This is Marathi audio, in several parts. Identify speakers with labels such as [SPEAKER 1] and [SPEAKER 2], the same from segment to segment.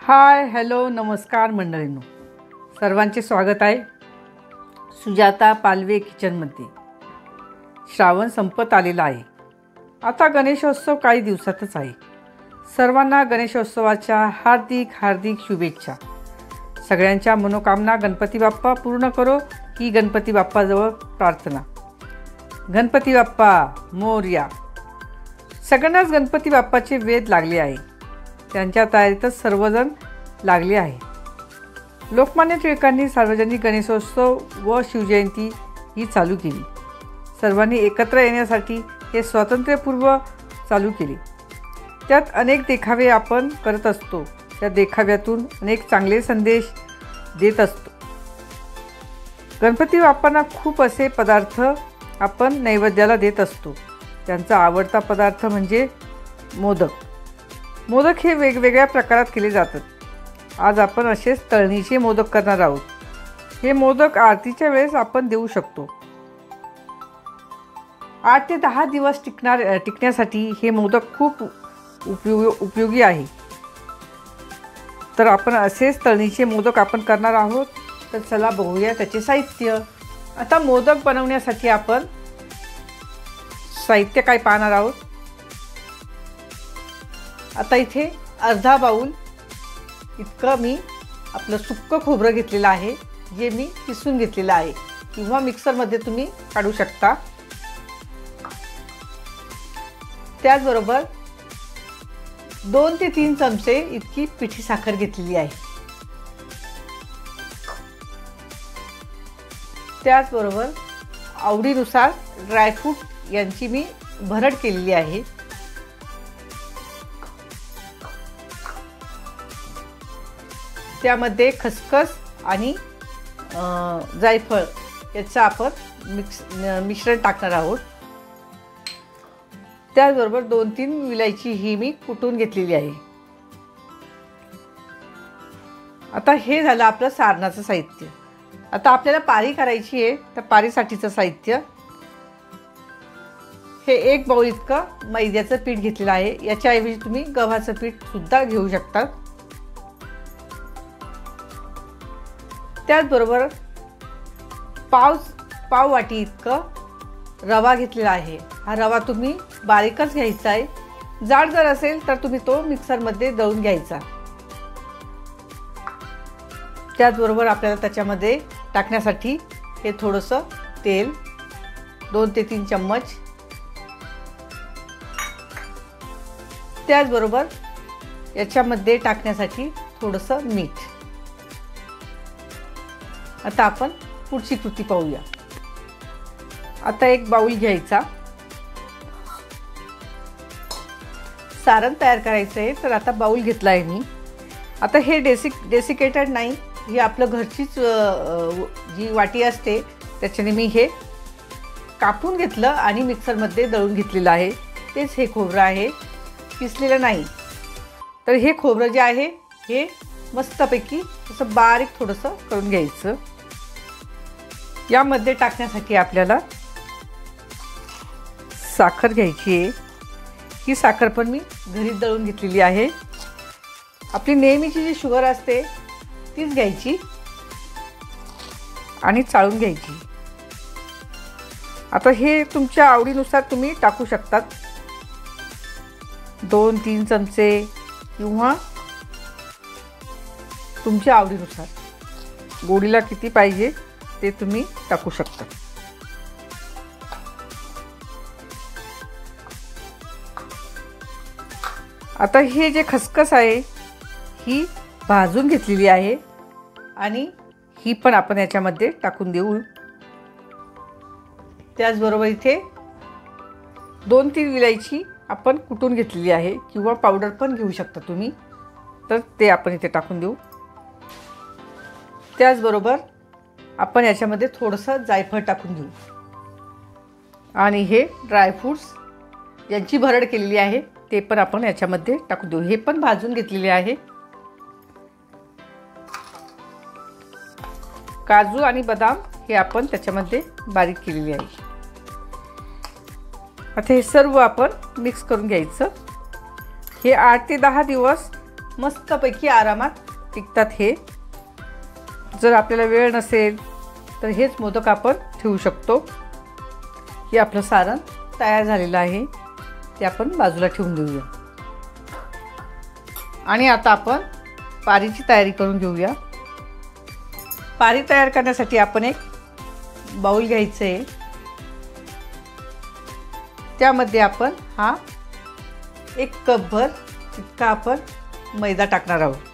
[SPEAKER 1] हाय हॅलो नमस्कार मंडळींनो, सर्वांचे स्वागत आहे सुजाता पालवे किचनमध्ये। श्रावण संपत आलेला आहे। आता गणेशोत्सव काही दिवसातच आहे। सर्वांना गणेशोत्सवाच्या हार्दिक हार्दिक शुभेच्छा। सगळ्यांच्या मनोकामना गणपती बाप्पा पूर्ण करो ही गणपती बाप्पाजवळ प्रार्थना। गणपती बाप्पा मोरया। सगळ्यांनाच गणपती बाप्पाचे वेध लागले आहे। त्यांच्या तयारीतच सर्वजण लागले आहे। लोकमान्य टिळकांनी सार्वजनिक गणेशोत्सव व शिवजयंती ही चालू केली। सर्वांनी एकत्र येण्यासाठी हे स्वातंत्र्यपूर्व चालू केले। त्यात अनेक देखावे आपण करत असतो। त्या देखाव्यातून अनेक चांगले संदेश देत असतो। गणपती बाप्पांना खूप असे पदार्थ आपण नैवेद्याला देत असतो। त्यांचा आवडता पदार्थ म्हणजे मोदक। मोदक हे वेगवेगळ्या प्रकारात केले जातात। आज आपण असेच तळणीचे मोदक करणार आहोत। हे मोदक आरतीच्या वेळेस आपण देऊ शकतो। 8 ते 10 दिवस टिकण्यासाठी हे मोदक खूप उपयोगी आहे। तर आपण असेच तळणीचे मोदक आपण करणार आहोत। तर चला बघूया त्याचे साहित्य। आता मोदक बनवण्यासाठी आपण साहित्य काय पाहणार आहोत। आता इथे अर्धा बाउल इतकं मी आपलं सुक्कं खोबरं घेतलेलं आहे, जे मी किसून घेतलेलं आहे किंवा मिक्सरमध्ये तुम्ही काढू शकता। त्याचबरोबर 2 ते 3 चमचे इतकी पिठी साखर घेतलेली आहे। त्याचबरोबर आवडीनुसार ड्रायफ्रूट यांची मी भरड केलेली आहे। त्यामध्ये खसखस आणि जायफळ याचं आपण मिश्रण टाकणार आहोत। त्याचबरोबर 2-3 विलायची ही मी कुटून घेतलेली आहे। आता हे झालं आपलं सारणाचं साहित्य। आता आपल्याला पारी करायची आहे। तर पारीसाठीचं साहित्य हे 1 बाउल इतकं मैद्याचं पीठ घेतलेलं आहे। याच्याऐवजी तुम्ही गव्हाचं पीठ सुद्धा घेऊ शकता। त्याचबरोबर पाव वाटी इतकं रवा घेतलेला आहे। हा रवा तुम्ही बारीकच घ्यायचा आहे। जाड जर असेल तर तुम्ही तो मिक्सरमध्ये दळून घ्यायचा। त्याचबरोबर आपल्याला त्याच्यामध्ये टाकण्यासाठी हे थोडंसं तेल 2 ते 3 चम्मच। त्याचबरोबर याच्यामध्ये टाकण्यासाठी थोडंसं मीठ। आता आपण पुढची कृती पाहूया। आता 1 बाउल घ्यायचा। सारण तयार करायचं आहे। तर आता बाउल घेतला आहे मी। आता हे डेसिकेटेड नाही, ही आपलं घरचीच जी वाटी असते त्याच्याने मी हे कापून घेतलं आणि मिक्सरमध्ये दळून घेतलेलं आहे। तेच हे खोबरं आहे, किसलेलं नाही। तर हे खोबरं जे आहे हे मस्तपैकी असं बारीक थोडंसं करून घ्यायचं। यामध्ये टाकण्यासाठी आपल्याला साखर घ्यायची आहे। ही साखर पण मी घरी दळून घेतलेली आहे। आपली नेहमीची जी शुगर असते तीच घ्यायची आणि चाळून घ्यायची। आता हे तुमच्या आवडीनुसार तुम्ही टाकू शकतात। 2-3 चमचे किंवा तुमच्या आवडीनुसार गोडीला किती पाहिजे ते तुम्ही टाकू शकता। आता हे जे खसखस आहे ही भाजून घेतलेली आहे आणि ही पण आपण याच्यामध्ये टाकून देऊ। त्याचबरोबर इथे 2-3 विलायची आपण कुटून घेतलेली आहे किंवा पावडर पण घेऊ शकता तुम्ही। तर ते आपण इथे टाकून देऊ। त्याचबरोबर आपण याच्यामध्ये थोडंसं जायफळ टाकून देऊ आणि हे ड्रायफ्रूट्स यांची भरड केलेली आहे ते पण आपण याच्यामध्ये टाकून देऊ। हे पण भाजून घेतलेले आहे। काजू आणि बदाम हे आपण त्याच्यामध्ये बारीक केलेले आहे। आता हे सर्व आपण मिक्स करून घ्यायचं। हे 8 ते 10 दिवस मस्तपैकी आरामात टिकतात हे. जर आपल्याला वेळ नसेल तर हेच मोदक आपण ठेवू शकतो. हे आपलं सारण तयार झालेलं आहे, ते आपण बाजूला ठेवून देऊया. आणि आता आपण पारीची तयारी करून घेऊया. पारी तयार करण्यासाठी आपण एक बाउल घ्यायचं आहे. त्यामध्ये आपण हा 1 कपभर इतका आपण मैदा टाकणार आहोत.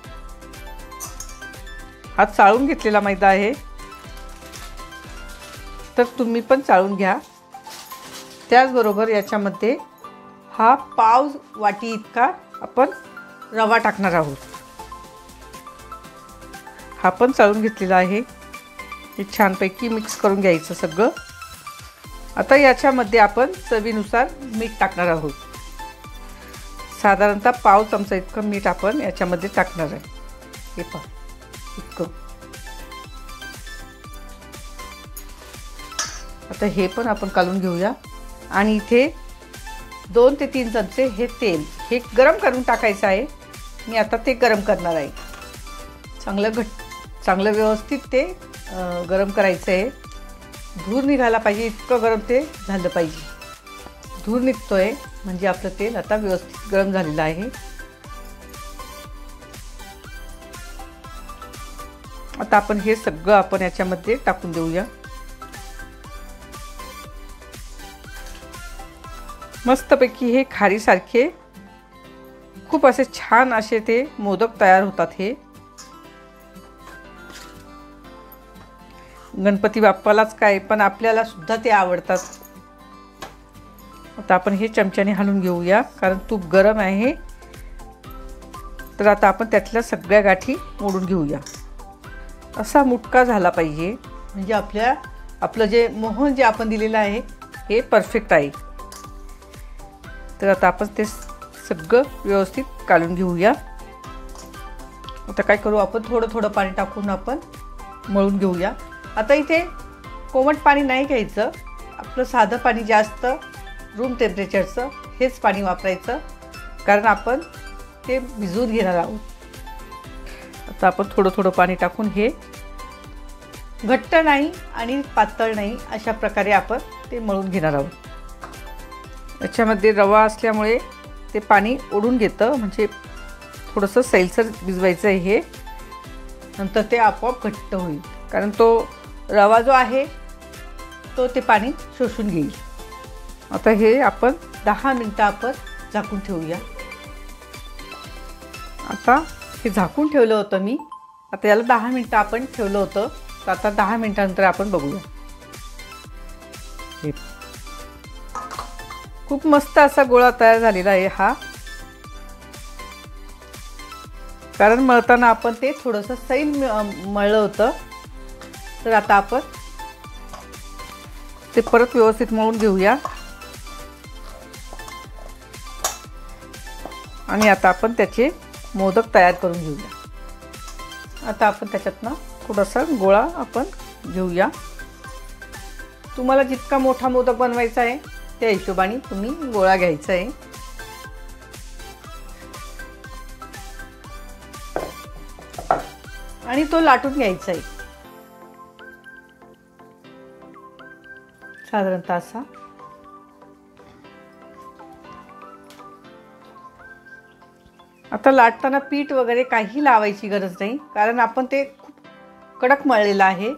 [SPEAKER 1] हा चाळून घेतलेला मैदा आहे, तर तुम्ही पण चाळून घ्या. त्याचबरोबर याच्यामध्ये हा पाव वाटी इतका आपण रवा टाकणार आहोत. हा पण चाळून घेतलेला आहे. हे छानपैकी मिक्स करून घ्यायचं सगळं. आता याच्यामध्ये आपण चवीनुसार मीठ टाकणार आहोत. साधारणतः पाव चमचा इतकं मीठ आपण याच्यामध्ये टाकणार आहे. हे पहा इतकं. आता हे पण आपण काढून घेऊया. आणि इथे 2 ते 3 चमचे हे तेल हे गरम करून टाकायचं आहे. मी आता ते गरम करणार आहे. चांगलं व्यवस्थित ते गरम करायचं आहे. धूर निघाला पाहिजे इतकं गरम ते झालं पाहिजे. धूर निघतोय म्हणजे आपलं तेल आता व्यवस्थित गरम झालेलं आहे. आता आपण हे सगळं आपण याच्यामध्ये टाकून देऊया. मस्तपैकी हे खारीसारखे खूप असे छान असे ते मोदक तयार होतात. हे गणपती बाप्पालाच काय पण आपल्याला सुद्धा ते आवडतात. आता आपण हे चमच्याने हलवून घेऊया, कारण तूप गरम आहे. तर आता आपण त्यातल्या सगळ्या गाठी मोडून घेऊया. असा मुटका झाला पाहिजे म्हणजे आपलं जे मोहन जे आपण दिलेलं आहे हे परफेक्ट आहे. तर आता आपण ते सगळं व्यवस्थित काढून घेऊया. आता काय करू आपण थोडं पाणी टाकून आपण मळून घेऊया. आता इथे कोमट पाणी नाही घ्यायचं. आपलं साधं पाणी जास्त रूम टेम्परेचरचं हेच पाणी वापरायचं, कारण आपण ते भिजवून घेणार आहोत. आता आपण थोडं पाणी टाकून हे घट्ट नाही आणि पातळ नाही अशा प्रकारे आपण ते मळून घेणार आहोत. याच्यामध्ये रवा असल्यामुळे ते पाणी ओढून घेतं, म्हणजे थोडंसं सैलसर भिजवायचं आहे हे. नंतर ते आपोआप घट्ट होईल, कारण तो रवा जो आहे तो ते पाणी शोषून घेईल. आता हे आपण 10 मिनटं आपण झाकून ठेवूया. आता हे झाकून ठेवलं होतं मी. आता याला 10 मिनटं आपण ठेवलं होतं. तर आता 10 मिनटानंतर आपण बघूया. हे खूप मस्त असा गोळा तयार झालेला आहे हा. कारण मळताना आपण ते थोडंसं सैल मळलं होतं. तर आता आपण ते परत व्यवस्थित मळून घेऊया. आणि आता आपण त्याचे मोदक तयार करून घेऊया. आता आपण त्याच्यातनं थोडासा गोळा आपण घेऊया. तुम्हाला जितका मोठा मोदक बनवायचा आहे त्या हिशोबाने तुम्ही गोळा घ्यायचा आहे. आणि तो लाटून घ्यायचा आहे साधारणतः असा. आता लाटताना पीठ वगैरे काही लावायची गरज नाही, कारण आपण ते खूप कडक मळलेलं आहे.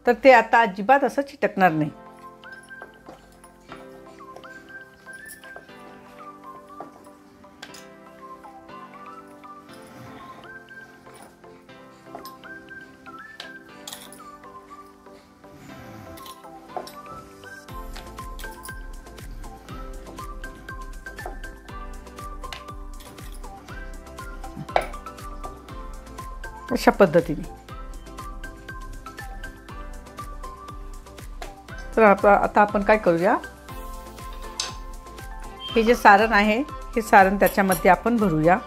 [SPEAKER 1] तर ते आता अजिबात असं चिटकणार नाही. अशा पद्धतीने. तर आता आपण काय करूया, हे जे सारण आहे हे सारण त्याच्यामध्ये आपण भरूया.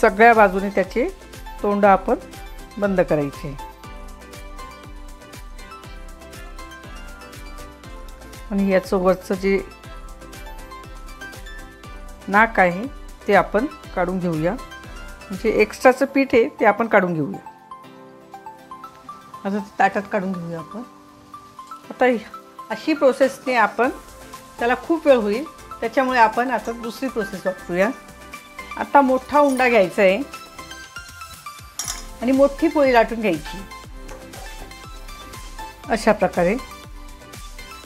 [SPEAKER 1] सगळ्या बाजूने त्याचे तोंड आपण बंद करायचे. आणि याचं वरचं जे नाक आहे ते आपण काढून घेऊया. म्हणजे एक्स्ट्राचं पीठ आहे ते आपण काढून घेऊया. आता ताटात काढून घेऊया आपण. आता अशी प्रोसेसने आपण त्याला खूप वेळ होईल, त्याच्यामुळे आपण आता दुसरी प्रोसेस वापरूया. आता मोठा उंडा घ्यायचा आहे आणि मोठी पोळी लाटून घ्यायची अशा प्रकारे.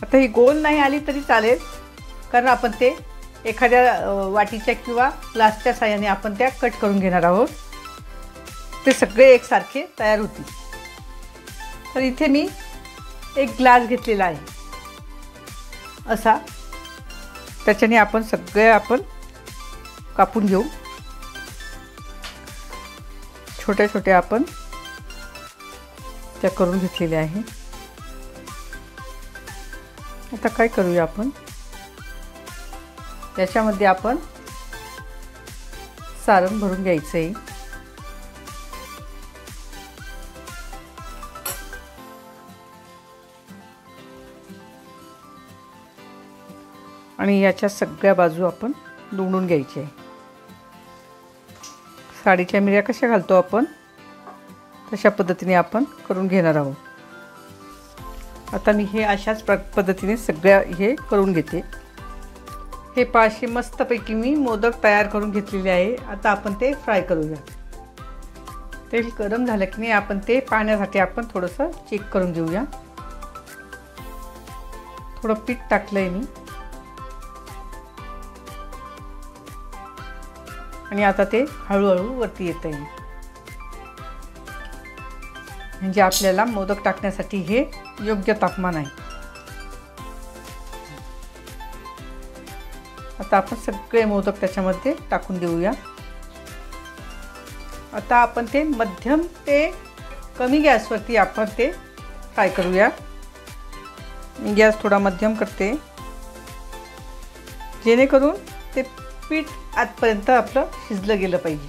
[SPEAKER 1] आता ही गोल नाही आली तरी चालेल, कारण आपण ते एखाद्या वाटीच्या किंवा ग्लासच्या साहाय्याने आपण त्या कट करून घेणार आहोत. ते सगळे एकसारखे तयार होतील. तर इथे मी एक ग्लास घेतलेला आहे असा. त्याच्याने आपण सगळे कापून घेऊ. छोट्या छोट्या आपण त्या करून घेतलेल्या आहे. आता काय करूया आपण, त्याच्यामध्ये आपण सारण भरून घ्यायचं आहे. आणि याच्या सगळ्या बाजू आपण दुमडून घ्यायच्या आहे. साडीच्या मिऱ्या कशा घालतो आपण तशा पद्धतीने आपण करून घेणार आहोत. आता मी हे अशाच पद्धतीने सगळ्या हे करून घेते. हे पाचशे मस्तपैकी मी मोदक तयार करून घेतलेले आहे. आता आपण ते फ्राय करूया. तेल गरम झालं की नाही आपण ते पाण्यासाठी आपण थोडंसं चेक करून घेऊया. थोडं पीठ टाकलं आहे मी. आणि आता ते हळूहळू वरती येत आहे. म्हणजे आपल्याला मोदक टाकण्यासाठी हे योग्य तापमान आहे. आता आपण सगळे मोदक त्याच्यामध्ये टाकून देऊया. आता आपण ते मध्यम ते कमी गॅसवरती आपण ते फ्राय करूया. मी गॅस थोडा मध्यम करते, जेणेकरून ते पीठ आतपर्यंत आपलं शिजलं गेलं पाहिजे.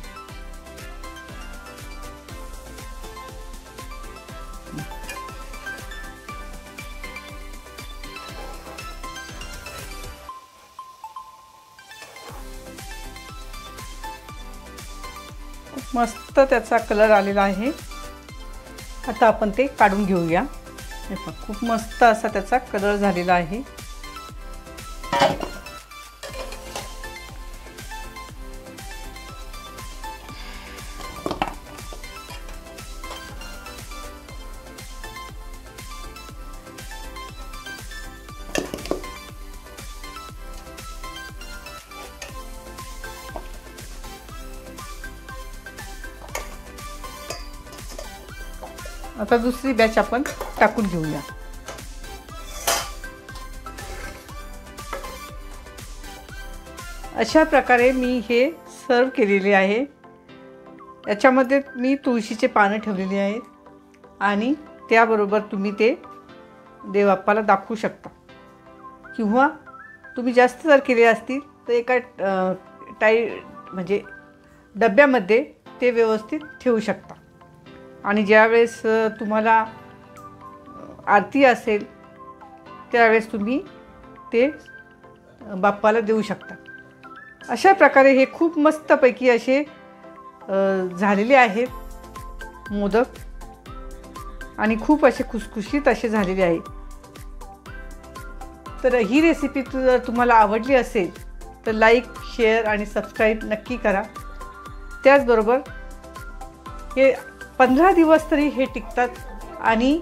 [SPEAKER 1] खूप मस्त त्याचा कलर आलेला आहे. आता आपण ते काढून घेऊया. हे पहा, खूप मस्त असा त्याचा कलर झालेला आहे. आता दुसरी बॅच आपण टाकून घेऊया. अशा प्रकारे मी हे सर्व केलेले आहे. याच्यामध्ये मी तुळशीचे पानं ठेवलेली आहेत आणि त्याबरोबर तुम्ही ते देवबाप्पाला दाखवू शकता, किंवा तुम्ही जास्त जर केले असतील तर एका म्हणजे डब्यामध्ये ते व्यवस्थित ठेवू शकता. आणि ज्यावेळेस तुम्हाला आरती असेल त्यावेळेस तुम्ही ते बाप्पाला देऊ शकता. अशा प्रकारे हे खूप मस्तपैकी असे झालेले आहेत मोदक आणि खूप असे खुसखुशीत असे झालेले आहेत. तर ही रेसिपी जर तुम्हाला आवडली असेल तर लाईक, शेअर आणि सबस्क्राईब नक्की करा. त्याचबरोबर हे 15 दिवस तरी हे टिकतात आणि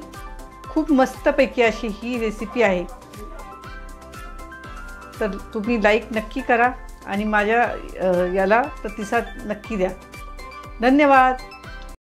[SPEAKER 1] खूप मस्तपैकी अशी ही रेसिपी आहे. तर तुम्ही लाईक नक्की करा आणि माझ्या याला प्रतिसाद नक्की द्या. धन्यवाद.